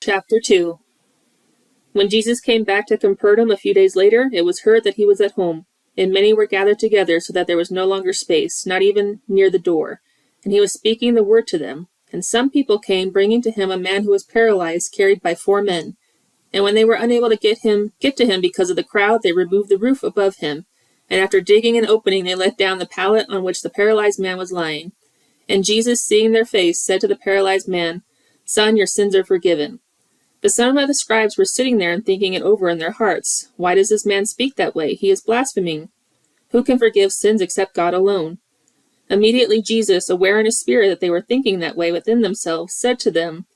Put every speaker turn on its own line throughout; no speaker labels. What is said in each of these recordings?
Chapter 2. When Jesus came back to Capernaum a few days later, it was heard that he was at home, and many were gathered together so that there was no longer space, not even near the door. And he was speaking the word to them. And some people came, bringing to him a man who was paralyzed, carried by 4 men. And when they were unable to get to him because of the crowd, they removed the roof above him. And after digging an opening, they let down the pallet on which the paralyzed man was lying. And Jesus, seeing their faith, said to the paralyzed man, "Son, your sins are forgiven." But some of the scribes were sitting there and thinking it over in their hearts. "Why does this man speak that way? He is blaspheming. Who can forgive sins except God alone?" Immediately Jesus, aware in his spirit that they were thinking that way within themselves, said to them,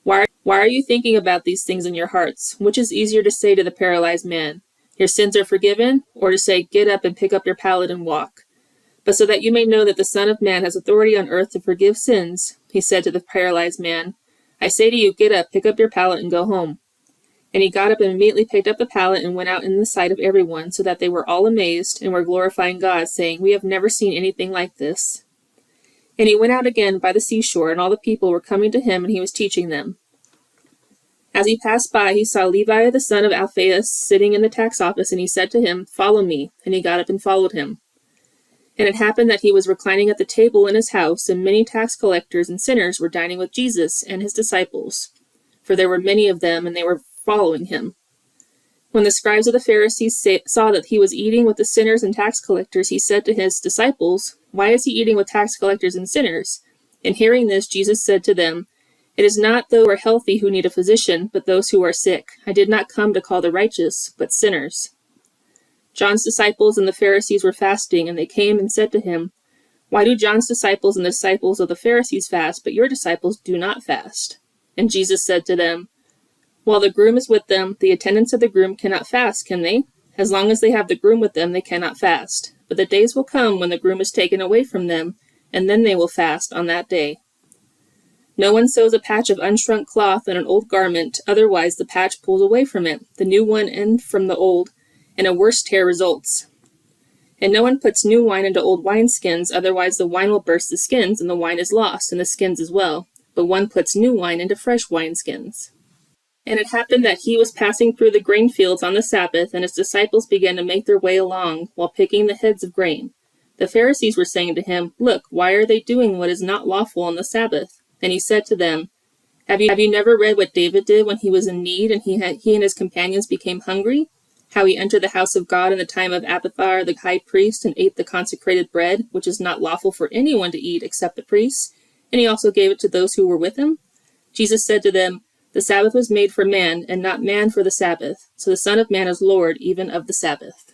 Why are you thinking about these things in your hearts? Which is easier to say to the paralyzed man, 'Your sins are forgiven,' or to say, 'Get up and pick up your pallet and walk'? But so that you may know that the Son of Man has authority on earth to forgive sins," he said to the paralyzed man, "I say to you, get up, pick up your pallet, and go home." And he got up and immediately picked up the pallet and went out in the sight of everyone, so that they were all amazed and were glorifying God, saying, "We have never seen anything like this." And he went out again by the seashore, and all the people were coming to him, and he was teaching them. As he passed by, he saw Levi the son of Alphaeus sitting in the tax office, and he said to him, "Follow me." And he got up and followed him. And it happened that he was reclining at the table in his house, and many tax collectors and sinners were dining with Jesus and his disciples, for there were many of them, and they were following him. When the scribes of the Pharisees saw that he was eating with the sinners and tax collectors, he said to his disciples, "Why is he eating with tax collectors and sinners?" And hearing this, Jesus said to them, "It is not those who are healthy who need a physician, but those who are sick. I did not come to call the righteous, but sinners." John's disciples and the Pharisees were fasting, and they came and said to him, "Why do John's disciples and the disciples of the Pharisees fast, but your disciples do not fast?" And Jesus said to them, "While the groom is with them, the attendants of the groom cannot fast, can they? As long as they have the groom with them, they cannot fast. But the days will come when the groom is taken away from them, and then they will fast on that day. No one sews a patch of unshrunk cloth on an old garment, otherwise the patch pulls away from it, the new one and from the old, and a worse tear results. And no one puts new wine into old wineskins, otherwise the wine will burst the skins, and the wine is lost, and the skins as well. But one puts new wine into fresh wineskins." And it happened that he was passing through the grain fields on the Sabbath, and his disciples began to make their way along, while picking the heads of grain. The Pharisees were saying to him, "Look, why are they doing what is not lawful on the Sabbath?" And he said to them, Have you never read what David did when he was in need, and he and his companions became hungry? How he entered the house of God in the time of Abiathar the high priest, and ate the consecrated bread, which is not lawful for anyone to eat except the priests, and he also gave it to those who were with him? Jesus said to them, "The Sabbath was made for man, and not man for the Sabbath. So the Son of Man is Lord even of the Sabbath."